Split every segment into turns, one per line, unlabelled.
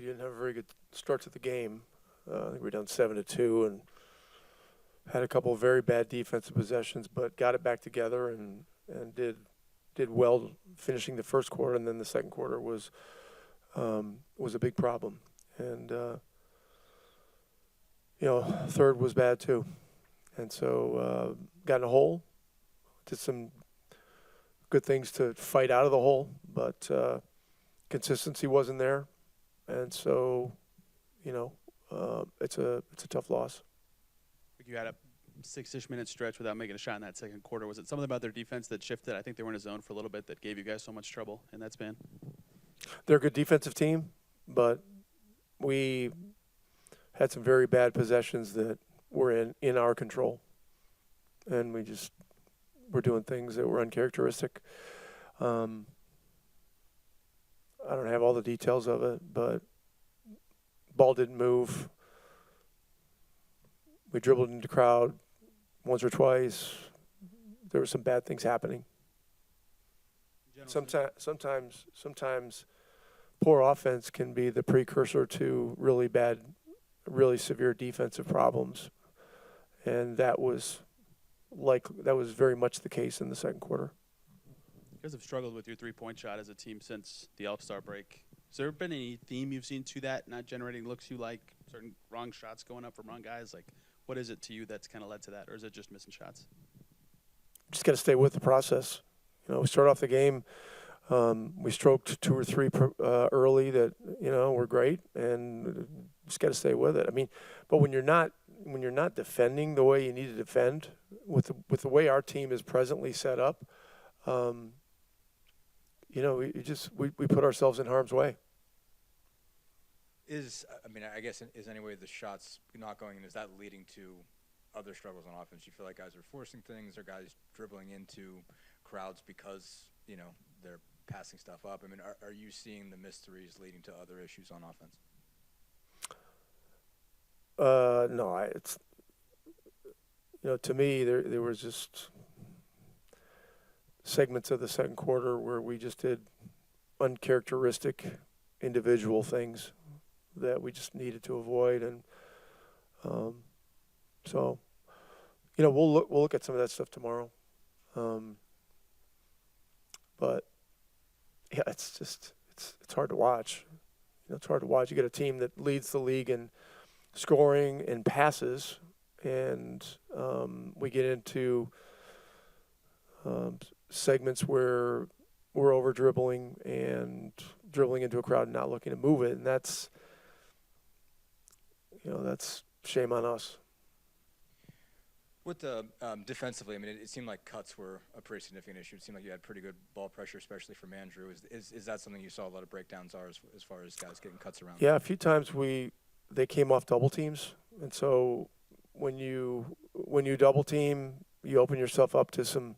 didn't have a very good start to the game. I think we were down 7-2 and had a couple of very bad defensive possessions, but got it back together and did well finishing the first quarter, and then the second quarter was a big problem. And third was bad too. And so got in a hole, did some good things to fight out of the hole, but consistency wasn't there. And so, it's a tough loss.
You had a 6-ish minute stretch without making a shot in that second quarter. Was it something about their defense that shifted? I think they were in a zone for a little bit that gave you guys so much trouble in that span.
They're a good defensive team, but we had some very bad possessions that were in our control. And we just were doing things that were uncharacteristic. I don't have all the details of it, but ball didn't move. We dribbled into the crowd once or twice. There were some bad things happening. Sometimes poor offense can be the precursor to really severe defensive problems, and that was very much the case in the second quarter.
You guys have struggled with your three-point shot as a team since the All-Star break. Has there been any theme you've seen to that, not generating looks you like, certain wrong shots going up from wrong guys? Like, what is it to you that's kind of led to that, or is it just missing shots?
Just got to stay with the process. We start off the game, we stroked 2 or 3 early that were great, and just got to stay with it. I mean, but when you're not defending the way you need to defend, with the way our team is presently set up, we put ourselves in harm's way.
I guess is any way the shots not going in, is that leading to other struggles on offense? You feel like guys are forcing things, or guys dribbling into crowds because they're passing stuff up? I mean, are you seeing the missed threes leading to other issues on offense?
No, it's to me there was just segments of the second quarter where we just did uncharacteristic individual things that we just needed to avoid, and so we'll look at some of that stuff tomorrow. But yeah, it's hard to watch. It's hard to watch. You get a team that leads the league in scoring and passes, and we get into segments where we're over dribbling and dribbling into a crowd and not looking to move it, and that's shame on us.
With the defensively, I mean, it seemed like cuts were a pretty significant issue. It seemed like you had pretty good ball pressure, especially from Andrew. Is that something you saw a lot of breakdowns are as far as guys getting cuts around?
Yeah, a few times they came off double teams, and so when you double team, you open yourself up to some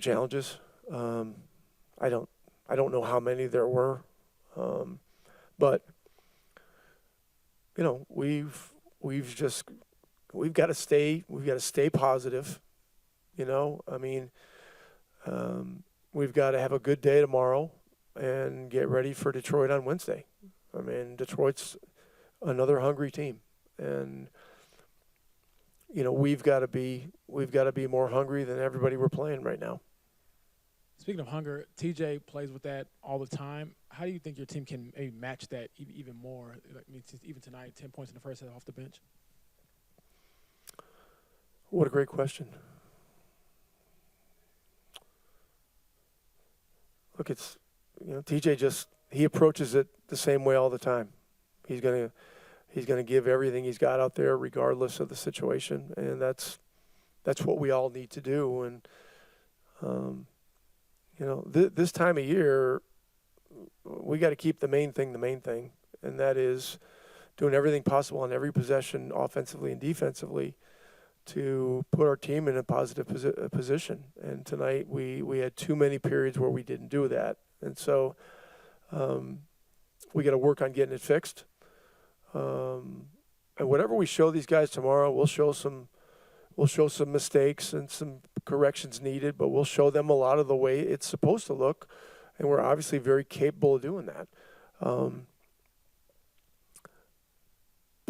challenges. I don't know how many there were, but we've got to stay positive. I mean, we've got to have a good day tomorrow and get ready for Detroit on Wednesday. I mean, Detroit's another hungry team, and we've got to be more hungry than everybody we're playing right now.
Speaking of hunger, TJ plays with that all the time. How do you think your team can maybe match that even more? Even tonight, 10 points in the first half off the bench.
What a great question. Look, it's TJ he approaches it the same way all the time. He's gonna give everything he's got out there, regardless of the situation, and that's what we all need to do. And this time of year, we got to keep the main thing, and that is doing everything possible on every possession, offensively and defensively, to put our team in a positive position. And tonight we had too many periods where we didn't do that, and so we got to work on getting it fixed. And whatever we show these guys tomorrow, we'll show some mistakes and some corrections needed, but we'll show them a lot of the way it's supposed to look, and we're obviously very capable of doing that.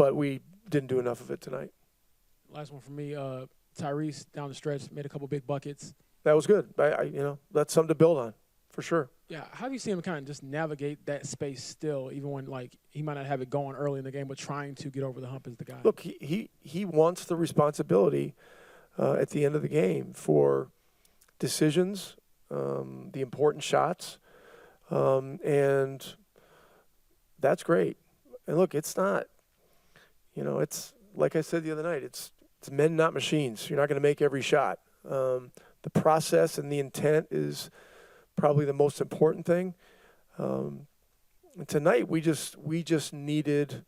but we didn't do enough of it tonight.
Last one for me. Tyrese down the stretch made a couple big buckets.
That was good. That's something to build on, for sure.
Yeah, how do you see him kind of just navigate that space still, even when like he might not have it going early in the game, but trying to get over the hump as the guy?
Look, he wants the responsibility at the end of the game for decisions, the important shots, and that's great. And look, it's not, it's like I said the other night, it's men, not machines. You're not going to make every shot. The process and the intent is probably the most important thing. And tonight we just needed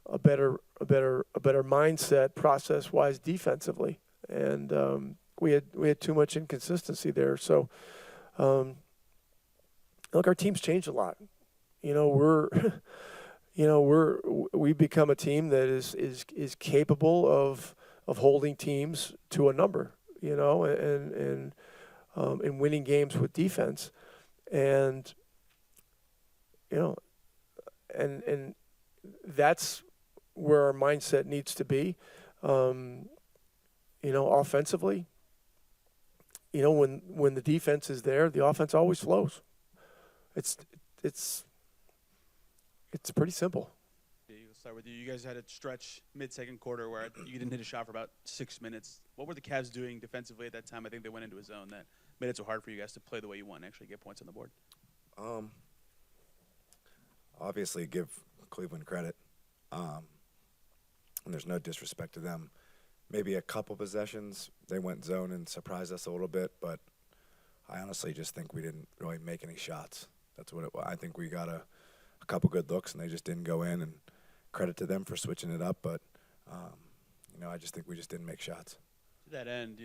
a better mindset process-wise defensively, and we had too much inconsistency there. So, look, our team's changed a lot. We've become a team that is capable of holding teams to a number, and winning games with defense, and and that's where our mindset needs to be. Offensively, when the defense is there, the offense always flows. It's pretty simple.
Let's start with you. You guys had a stretch mid-second quarter where you didn't hit a shot for about 6 minutes. What were the Cavs doing defensively at that time? I think they went into a zone that made it so hard for you guys to play the way you want and actually get points on the board.
Obviously, give Cleveland credit. And there's no disrespect to them. Maybe a couple possessions, they went zone and surprised us a little bit, but I honestly just think we didn't really make any shots. That's what it was. I think we got a couple good looks, and they just didn't go in, and credit to them for switching it up. But, I just think we just didn't make shots.
To that end,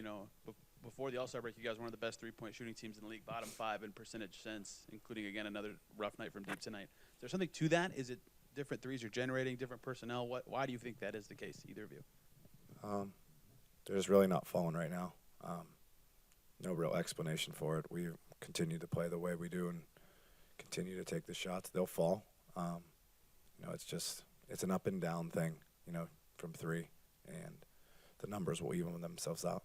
before the All-Star break, you guys were one of the best three-point shooting teams in the league, bottom 5 in percentage since, including, again, another rough night from deep tonight. Is there something to that? Is it different threes you're generating, different personnel? Why do you think that is the case, either of you?
They're just really not falling right now. No real explanation for it. We continue to play the way we do and continue to take the shots. They'll fall. It's an up and down thing, from three, and the numbers will even themselves out.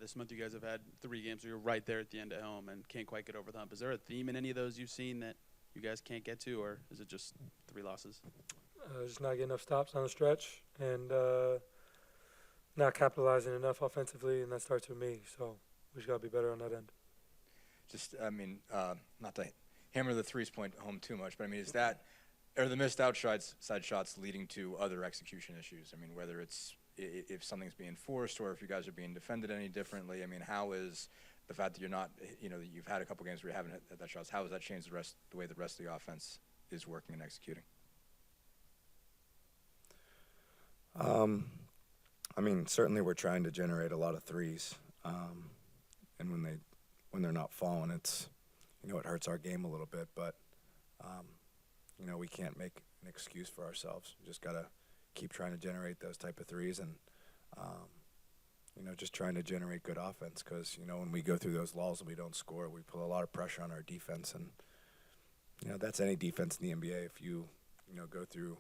This month you guys have had 3 games where you're right there at the end at home and can't quite get over the hump. Is there a theme in any of those you've seen that you guys can't get to, or is it just 3 losses?
Just not getting enough stops on the stretch and not capitalizing enough offensively, and that starts with me. So we just got to be better on that end.
Not to hammer the threes point home too much, but is that – are the missed outside shots leading to other execution issues? Whether it's if something's being forced or if you guys are being defended any differently. How is the fact that you're not, that you've had a couple games where you haven't hit that shots, how has that changed the way the rest of the offense is working and executing?
Certainly we're trying to generate a lot of threes, and when they're not falling, it's it hurts our game a little bit. But we can't make an excuse for ourselves. We just gotta keep trying to generate those type of threes, and just trying to generate good offense. Because when we go through those lulls and we don't score, we put a lot of pressure on our defense, and that's any defense in the NBA. If you go through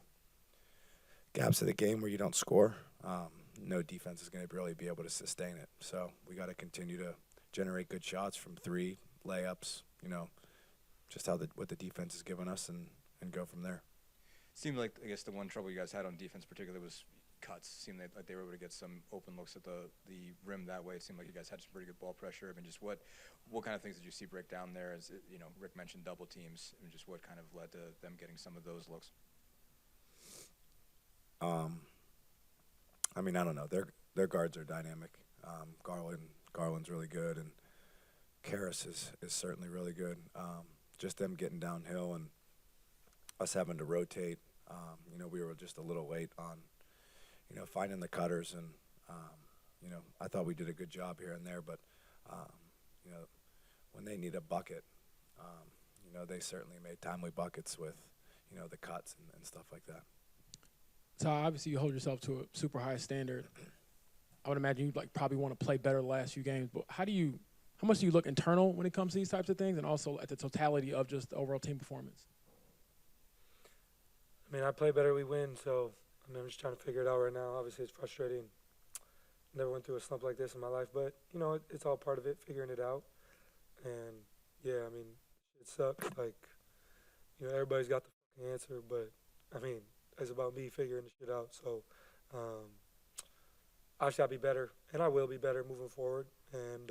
gaps of the game where you don't score, no defense is going to really be able to sustain it. So we got to continue to generate good shots from 3 layups. Just what the defense has given us, and go from there.
Seemed like, I guess, the one trouble you guys had on defense particularly was cuts. Seemed like they were able to get some open looks at the rim that way. It seemed like you guys had some pretty good ball pressure. Just what kind of things did you see break down there? As Rick mentioned double teams, and just what kind of led to them getting some of those looks?
I don't know. Their guards are dynamic. Garland's really good, and Karras is certainly really good. Just them getting downhill and us having to rotate. We were just a little late on, finding the cutters, and I thought we did a good job here and there, but when they need a bucket, they certainly made timely buckets with, the cuts and stuff like that.
So obviously you hold yourself to a super high standard. I would imagine you probably want to play better the last few games, but how much do you look internal when it comes to these types of things, and also at the totality of just the overall team performance?
I play better, we win. So I mean, I'm just trying to figure it out right now. Obviously, it's frustrating. Never went through a slump like this in my life, but you know, it's all part of it, figuring it out. And yeah, I mean, it sucks. Like, you know, everybody's got the fucking answer, but I mean, it's about me figuring the shit out. So, I shall be better, and I will be better moving forward. And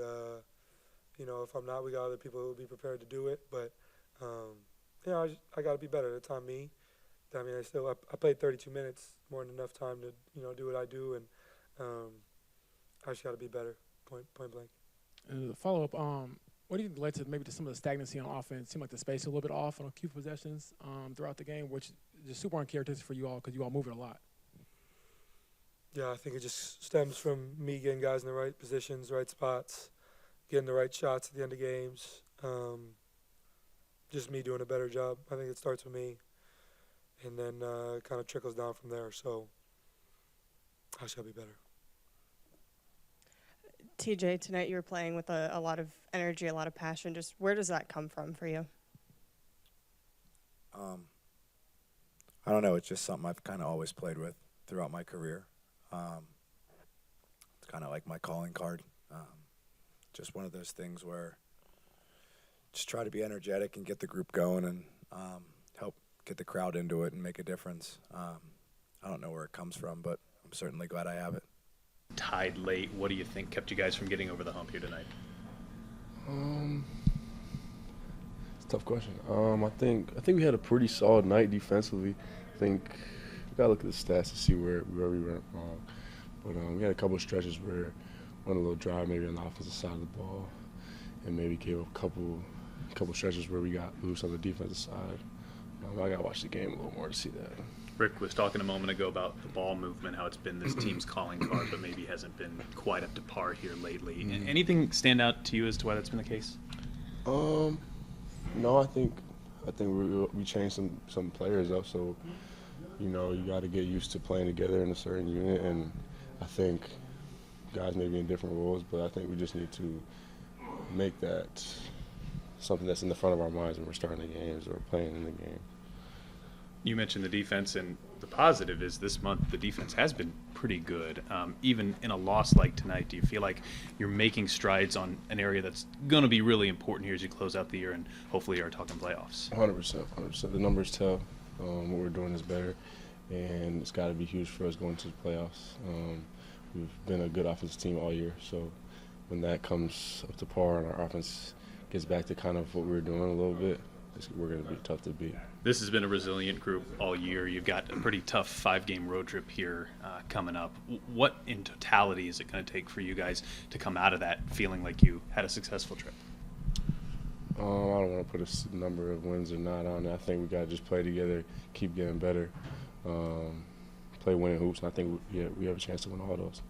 you know, if I'm not, we got other people who will be prepared to do it. But you know, I got to be better. That's on me. I mean, I played 32 minutes, more than enough time to, you know, do what I do, and I just got to be better, point blank.
And the follow up, what do you think led to maybe to some of the stagnancy on offense? Seemed like the space a little bit off on a few possessions throughout the game, which is just super uncharacteristic for you all because you all move it a lot.
Yeah, I think it just stems from me getting guys in the right positions, right spots, getting the right shots at the end of games. Just me doing a better job. I think it starts with me, and then it kind of trickles down from there. So I shall be better.
TJ, tonight you were playing with a lot of energy, a lot of passion. Just where does that come from for you?
I don't know. It's just something I've kind of always played with throughout my career. It's kind of like my calling card. Just one of those things where just try to be energetic and get the group going and help get the crowd into it and make a difference. I don't know where it comes from, but I'm certainly glad I have it.
Tied late, what do you think kept you guys from getting over the hump here tonight?
It's a tough question. I think we had a pretty solid night defensively. I think we gotta look at the stats to see where we went wrong. But we had a couple of stretches where went a little dry, maybe on the offensive side of the ball, and maybe gave up a couple stretches where we got loose on the defensive side. I gotta watch the game a little more to see that.
Rick was talking a moment ago about the ball movement, how it's been this team's calling card, but maybe hasn't been quite up to par here lately.
Mm-hmm.
Anything stand out to you as to why that's been the case?
No, I think we changed some players up, so you know you got to get used to playing together in a certain unit, and I think guys may be in different roles, but I think we just need to make that something that's in the front of our minds when we're starting the games or playing in the game.
You mentioned the defense, and the positive is this month the defense has been pretty good. Even in a loss like tonight, do you feel like you're making strides on an area that's going to be really important here as you close out the year and hopefully are talking playoffs?
100%. The numbers tell what we're doing is better, and it's got to be huge for us going to the playoffs. We've been a good offensive team all year, so when that comes up to par and our offense gets back to kind of what we were doing a little bit, we're going to be tough to beat.
This has been a resilient group all year. You've got a pretty tough 5-game road trip here coming up. What in totality is it going to take for you guys to come out of that feeling like you had a successful trip?
I don't want to put a number of wins or not on it. I think we got to just play together, keep getting better, play winning hoops, and I think we have a chance to win all those.